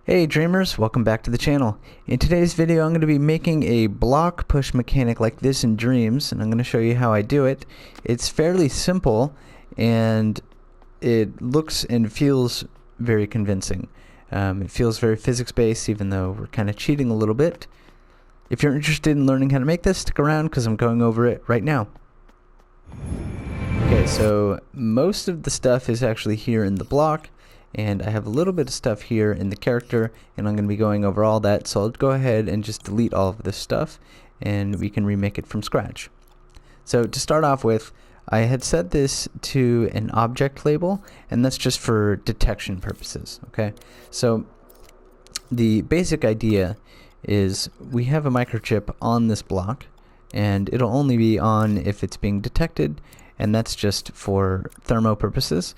Hey dreamers, welcome back to the channel. In today's video I'm going to be making a block push mechanic like this in Dreams, and I'm going to show you how I do it. It's fairly simple and it looks and feels very convincing. It feels very physics based, even though we're kind of cheating a little bit. If you're interested in learning how to make this, stick around because I'm going over it right now. Okay, so most of the stuff is actually here in the block, and I have a little bit of stuff here in the character, and I'm going to be going over all that, so I'll go ahead and just delete all of this stuff and we can remake it from scratch. So to start off with, I had set this to an object label, and that's just for detection purposes. Okay, so the basic idea is we have a microchip on this block, and it'll only be on if it's being detected, and that's just for thermo purposes.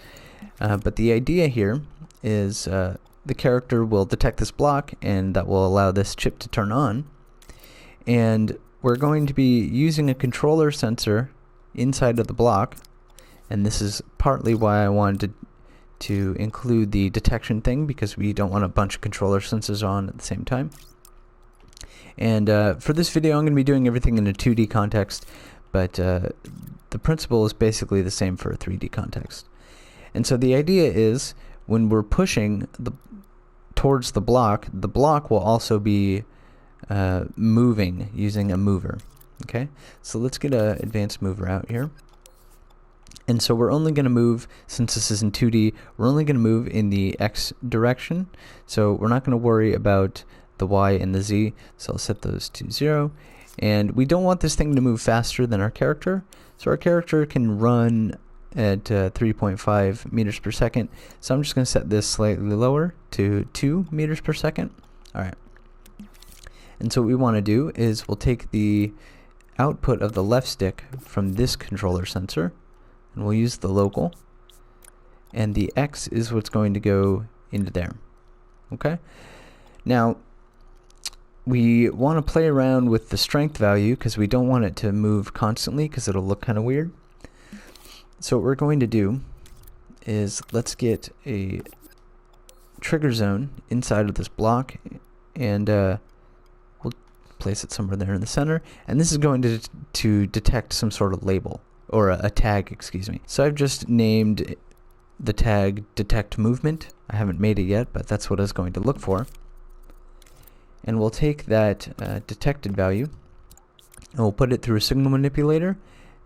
But the idea here is the character will detect this block, and that will allow this chip to turn on. And we're going to be using a controller sensor inside of the block, and this is partly why I wanted to include the detection thing, because we don't want a bunch of controller sensors on at the same time. And for this video I'm going to be doing everything in a 2D context, but the principle is basically the same for a 3D context. And so the idea is when we're pushing towards the block will also be moving using a mover. Okay, so let's get an advanced mover out here. And so we're only going to move, since this is in 2D, we're only going to move in the X direction. So we're not going to worry about the Y and the Z. So I'll set those to 0. And we don't want this thing to move faster than our character. So our character can run at 3.5 meters per second. So I'm just going to set this slightly lower to 2 meters per second. Alright. And so what we want to do is we'll take the output of the left stick from this controller sensor, and we'll use the local, and the X is what's going to go into there. Okay? Now, we want to play around with the strength value because we don't want it to move constantly because it'll look kind of weird. So what we're going to do is let's get a trigger zone inside of this block, and we'll place it somewhere there in the center, and this is going to detect some sort of label, or a tag, excuse me. So I've just named the tag detect movement. I haven't made it yet, but that's what I was going to look for. And we'll take that detected value and we'll put it through a signal manipulator,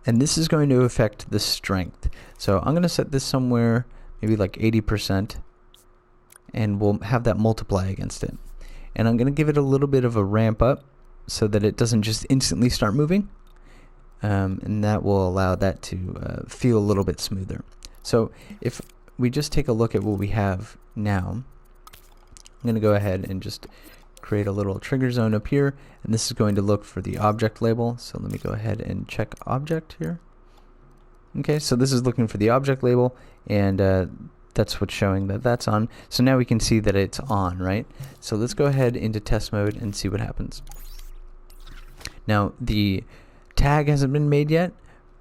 and this is going to affect the strength. So I'm going to set this somewhere maybe like 80%, and we'll have that multiply against it. And I'm going to give it a little bit of a ramp up so that it doesn't just instantly start moving, and that will allow that to feel a little bit smoother. So if we just take a look at what we have now, I'm going to go ahead and just create a little trigger zone up here, and this is going to look for the object label. So let me go ahead and check object here. Okay, so this is looking for the object label, and that's what's showing that that's on. So now we can see that it's on, right? So let's go ahead into test mode and see what happens. Now the tag hasn't been made yet,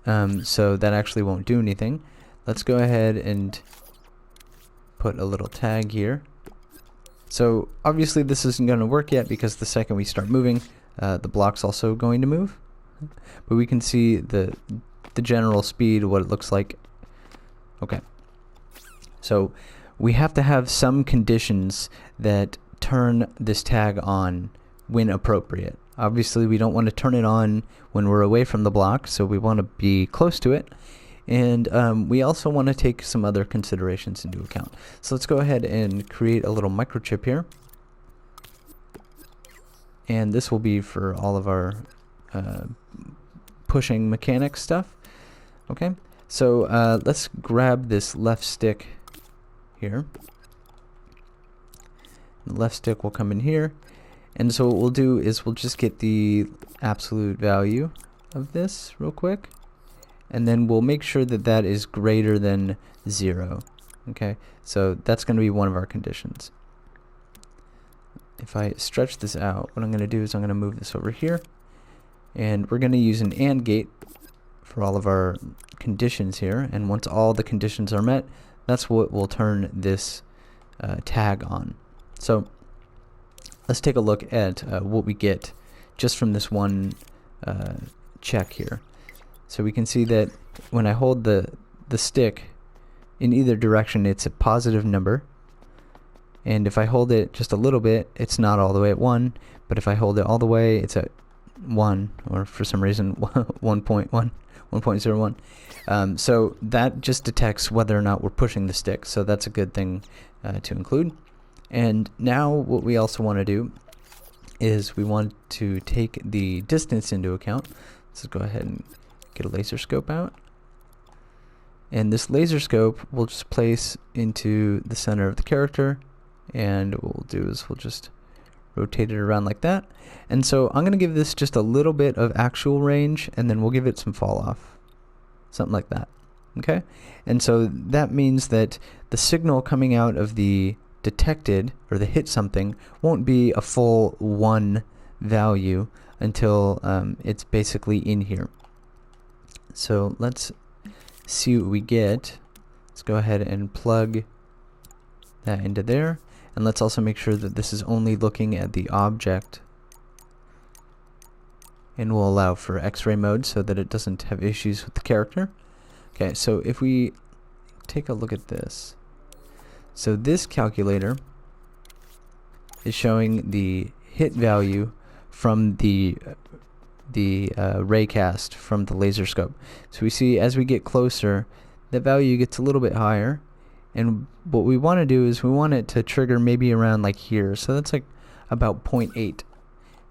so that actually won't do anything. Let's go ahead and put a little tag here. So obviously this isn't going to work yet because the second we start moving, the block's also going to move. But we can see the general speed, what it looks like. Okay. So we have to have some conditions that turn this tag on when appropriate. Obviously we don't want to turn it on when we're away from the block, so we want to be close to it. And we also want to take some other considerations into account. So let's go ahead and create a little microchip here. And this will be for all of our pushing mechanic stuff. Okay, so let's grab this left stick here. The left stick will come in here. And so what we'll do is we'll just get the absolute value of this real quick. And then we'll make sure that that is greater than 0. Okay, so that's going to be one of our conditions. If I stretch this out, what I'm going to do is I'm going to move this over here, and we're going to use an AND gate for all of our conditions here, and once all the conditions are met, that's what will turn this tag on. So let's take a look at what we get just from this one check here. So we can see that when I hold the stick in either direction, it's a positive number, and if I hold it just a little bit, it's not all the way at 1, but if I hold it all the way, it's at 1, or for some reason 1.01. So that just detects whether or not we're pushing the stick, so that's a good thing to include. And now what we also want to do is we want to take the distance into account. Let's go ahead and get a laser scope out. And this laser scope we'll just place into the center of the character, and what we'll do is we'll just rotate it around like that. And so I'm going to give this just a little bit of actual range, and then we'll give it some fall off. Something like that. Okay? And so that means that the signal coming out of the detected, or the hit something, won't be a full 1 value until it's basically in here. So let's see what we get. Let's go ahead and plug that into there, and let's also make sure that this is only looking at the object, and we'll allow for X-ray mode so that it doesn't have issues with the character. Okay, so if we take a look at this, so this calculator is showing the hit value from the raycast from the laser scope. So we see as we get closer, that value gets a little bit higher, and what we want to do is we want it to trigger maybe around like here. So that's like about 0.8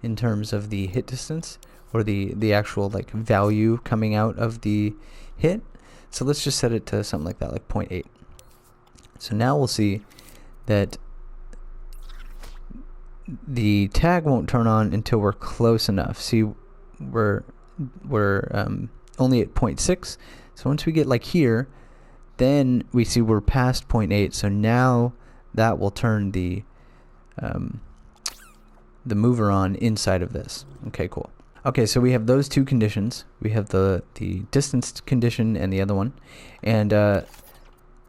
in terms of the hit distance, or the actual like value coming out of the hit. So let's just set it to something like that, like 0.8. So now we'll see that the tag won't turn on until we're close enough. See, we're only at 0.6. So once we get like here, then we see we're past 0.8. So now that will turn the mover on inside of this. Okay, cool. Okay, so we have those two conditions. We have the distance condition and the other one, and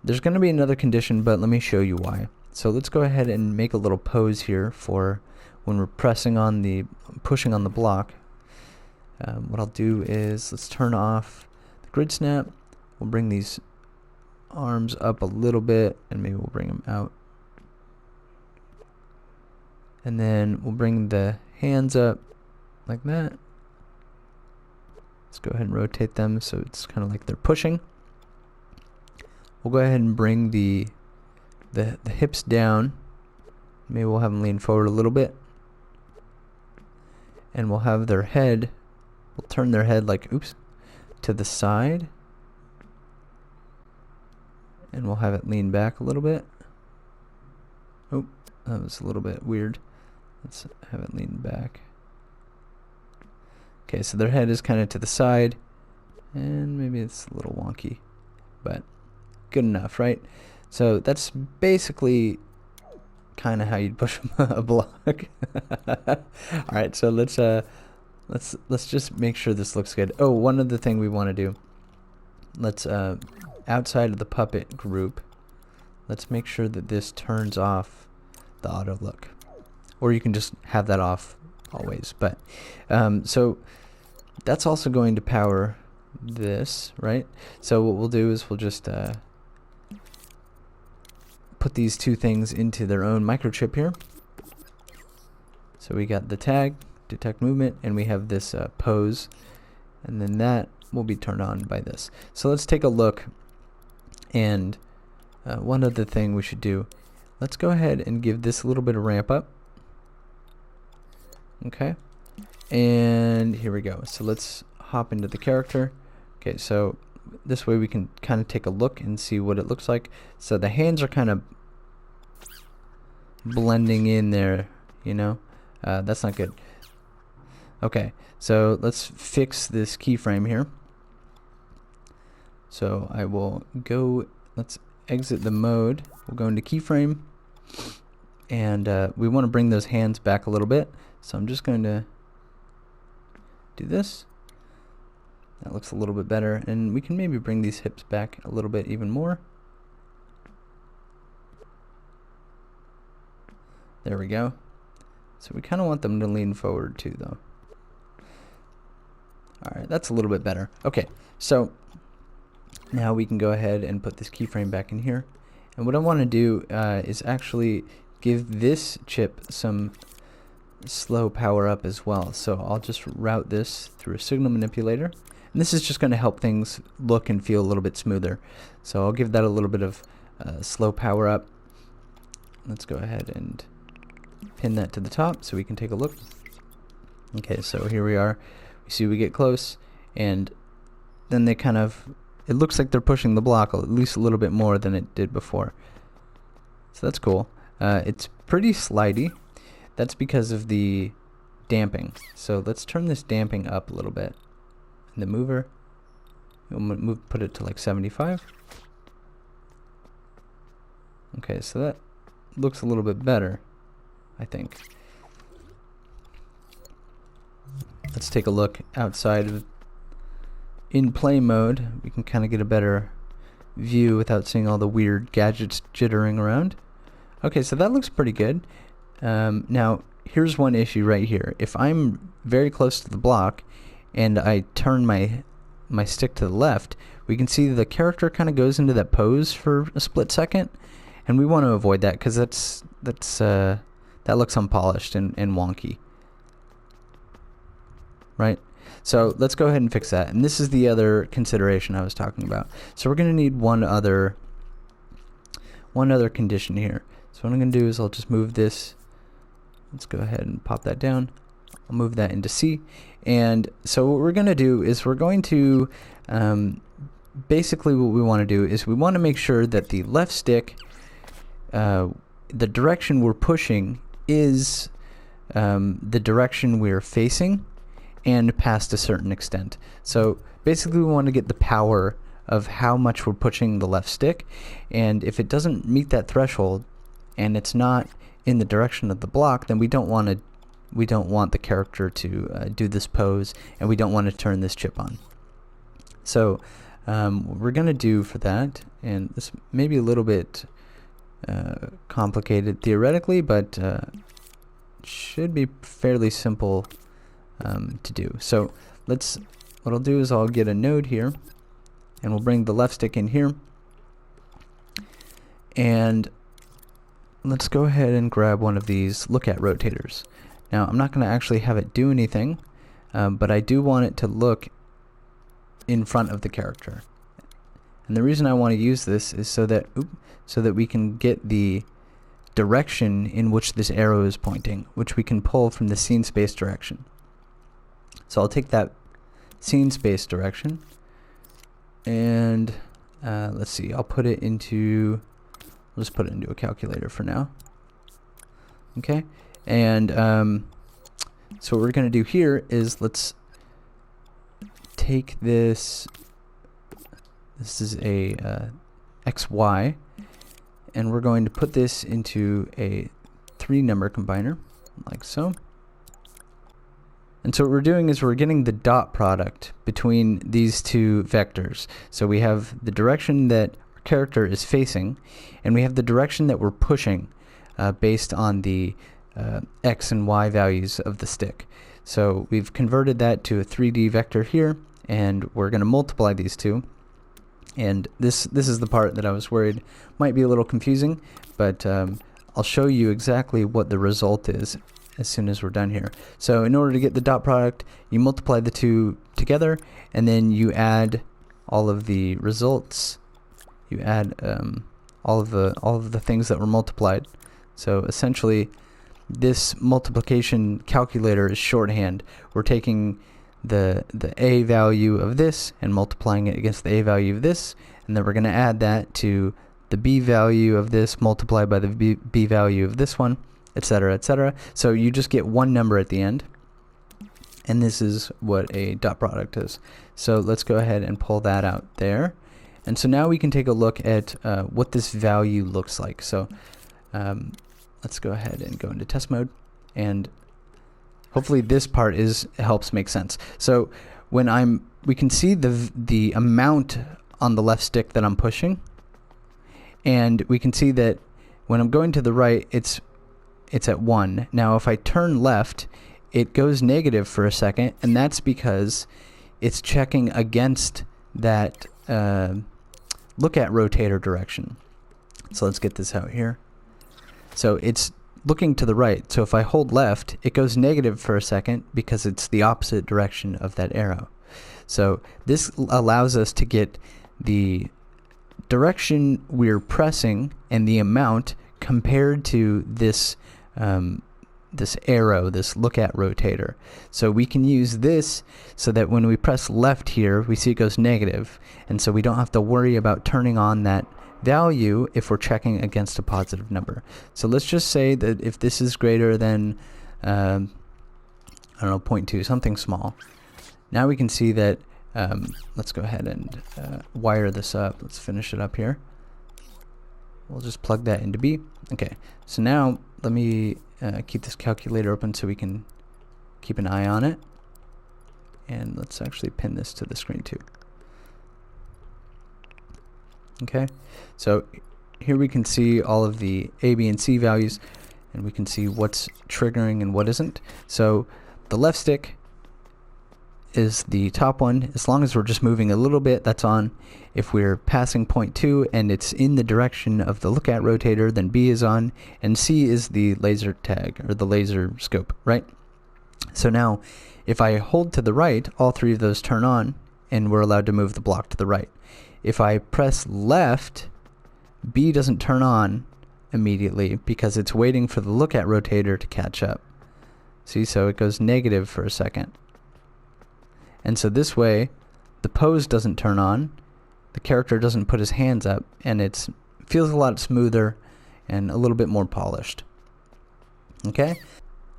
there's going to be another condition, but let me show you why. So let's go ahead and make a little pose here for when we're pushing on the block. What I'll do is let's turn off the grid snap. We'll bring these arms up a little bit, and maybe we'll bring them out. And then we'll bring the hands up like that. Let's go ahead and rotate them so it's kind of like they're pushing. We'll go ahead and bring the hips down. Maybe we'll have them lean forward a little bit. And we'll have their head, we'll turn their head like, oops, to the side. And we'll have it lean back a little bit. Oh, that was a little bit weird. Let's have it lean back. Okay, so their head is kind of to the side, and maybe it's a little wonky, but good enough, right? So that's basically kind of how you'd push a block. All right, so let's just make sure this looks good. Oh, one other thing we want to do. Let's outside of the puppet group, let's make sure that this turns off the auto look, or you can just have that off always. But so that's also going to power this, right? So what we'll do is we'll just put these two things into their own microchip here. So we got the tag, detect movement, and we have this pose, and then that will be turned on by this. So let's take a look, and one other thing we should do, let's go ahead and give this a little bit of ramp up. Okay, and here we go. So let's hop into the character. Okay, so this way we can kind of take a look and see what it looks like. So the hands are kind of blending in there, you know. That's not good. Okay, so let's fix this keyframe here. So I will go, let's exit the mode. We'll go into keyframe, and we want to bring those hands back a little bit. So I'm just going to do this. That looks a little bit better, and we can maybe bring these hips back a little bit even more. There we go. So we kind of want them to lean forward too, though. Alright, that's a little bit better. Okay, so now we can go ahead and put this keyframe back in here. And what I want to do is actually give this chip some slow power up as well. So I'll just route this through a signal manipulator. And this is just going to help things look and feel a little bit smoother. So I'll give that a little bit of slow power up. Let's go ahead and pin that to the top so we can take a look. Okay, so here we are. We see we get close, and then they kind of, it looks like they're pushing the block at least a little bit more than it did before. So that's cool. It's pretty slidey. That's because of the damping. So let's turn this damping up a little bit. And the mover, we'll put it to like 75. Okay, so that looks a little bit better, I think. Let's take a look outside of in play mode. We can kind of get a better view without seeing all the weird gadgets jittering around. Okay, so that looks pretty good. Now, here's one issue right here. If I'm very close to the block and I turn my stick to the left, we can see the character kind of goes into that pose for a split second, and we want to avoid that because that looks unpolished and wonky. Right? So let's go ahead and fix that. And this is the other consideration I was talking about. So we're going to need one other condition here. So what I'm going to do is I'll just move this. Let's go ahead and pop that down. I'll move that into C. And so what we're going to do is we're going to basically what we want to do is we want to make sure that the left stick, the direction we're pushing is the direction we're facing, and past a certain extent. So basically we want to get the power of how much we're pushing the left stick, and if it doesn't meet that threshold and it's not in the direction of the block, then we don't want the character to do this pose, and we don't want to turn this chip on. So what we're going to do for that, and this may be a little bit complicated theoretically, but should be fairly simple to do. So what I'll do is I'll get a node here, and we'll bring the left stick in here, and let's go ahead and grab one of these look at rotators. Now I'm not going to actually have it do anything, but I do want it to look in front of the character. And the reason I want to use this is so that we can get the direction in which this arrow is pointing, which we can pull from the scene space direction. So I'll take that scene space direction, and let's see, I'll just put it into a calculator for now. Okay, and so what we're going to do here is let's take this. This is a XY, and we're going to put this into a 3-number combiner, like so. And so what we're doing is we're getting the dot product between these two vectors. So we have the direction that our character is facing, and we have the direction that we're pushing based on the X and Y values of the stick. So we've converted that to a 3D vector here, and we're going to multiply these two. And this is the part that I was worried might be a little confusing, but I'll show you exactly what the result is as soon as we're done here. So in order to get the dot product, you multiply the two together, and then you add all of the results. You add all of the things that were multiplied. So essentially, this multiplication calculator is shorthand. We're taking the A value of this and multiplying it against the A value of this, and then we're going to add that to the B value of this multiplied by the B value of this one, etc., etc. So you just get one number at the end, and this is what a dot product is. So let's go ahead and pull that out there. And so now we can take a look at what this value looks like. So let's go ahead and go into test mode, and hopefully this part helps make sense. So when we can see the amount on the left stick that I'm pushing, and we can see that when I'm going to the right, it's it's at 1. Now if I turn left, it goes negative for a second, and that's because it's checking against that look at rotator direction. So let's get this out here. So it's looking to the right. So if I hold left, it goes negative for a second because it's the opposite direction of that arrow. So this allows us to get the direction we're pressing and the amount compared to this this arrow, this look at rotator. So we can use this so that when we press left here, we see it goes negative, and so we don't have to worry about turning on that value if we're checking against a positive number. So let's just say that if this is greater than I don't know, 0.2, something small. Now we can see that let's go ahead and wire this up. Let's finish it up here. We'll just plug that into B. Okay, so now let me keep this calculator open so we can keep an eye on it. And let's actually pin this to the screen too. Okay, so here we can see all of the A, B, and C values, and we can see what's triggering and what isn't. So the left stick is the top one. As long as we're just moving a little bit, that's on. If we're passing 0.2 and it's in the direction of the look at rotator, then B is on, and C is the laser tag, or the laser scope, right? So now if I hold to the right, all three of those turn on, and we're allowed to move the block to the right. If I press left, B doesn't turn on immediately because it's waiting for the look at rotator to catch up. See, so it goes negative for a second. And so this way, the pose doesn't turn on, the character doesn't put his hands up, and it feels a lot smoother and a little bit more polished. Okay?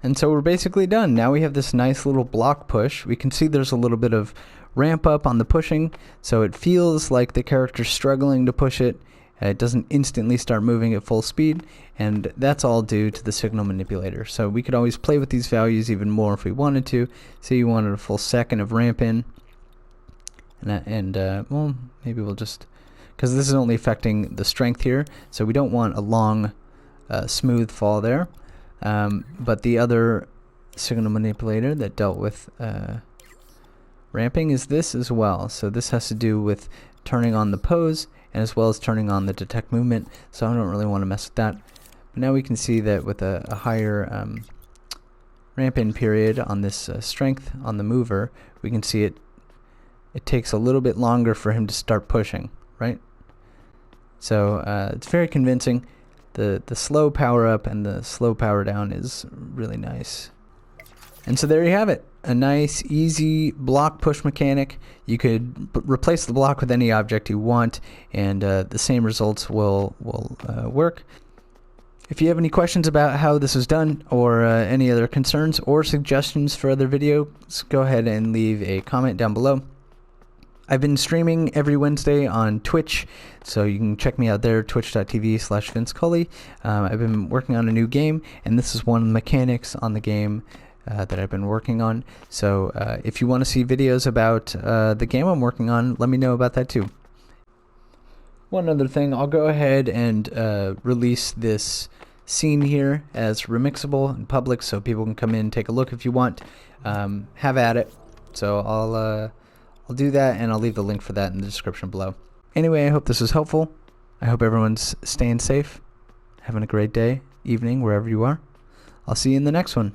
And so we're basically done. Now we have this nice little block push. We can see there's a little bit of ramp up on the pushing, so it feels like the character's struggling to push it. It doesn't instantly start moving at full speed, and that's all due to the signal manipulator. So we could always play with these values even more if we wanted to. Say you wanted a full second of ramp in, well, maybe we'll just, because this is only affecting the strength here, so we don't want a long smooth fall there. But the other signal manipulator that dealt with ramping is this as well. So this has to do with turning on the pose and as well as turning on the detect movement, so I don't really want to mess with that. But now we can see that with a higher ramp in period on this strength on the mover, we can see it takes a little bit longer for him to start pushing, right? So it's very convincing. The slow power up and the slow power down is really nice. And so there you have it. A nice, easy block push mechanic. You could replace the block with any object you want, and the same results will work. If you have any questions about how this is done, or any other concerns or suggestions for other videos, go ahead and leave a comment down below. I've been streaming every Wednesday on Twitch, so you can check me out there, twitch.tv/VinceCully. I've been working on a new game, and this is one of the mechanics on the game that I've been working on. So if you want to see videos about the game I'm working on, let me know about that too. One other thing, I'll go ahead and release this scene here as remixable in public, so people can come in and take a look if you want. Have at it. So I'll do that, and I'll leave the link for that in the description below. Anyway, I hope this was helpful. I hope everyone's staying safe, having a great day, evening, wherever you are. I'll see you in the next one.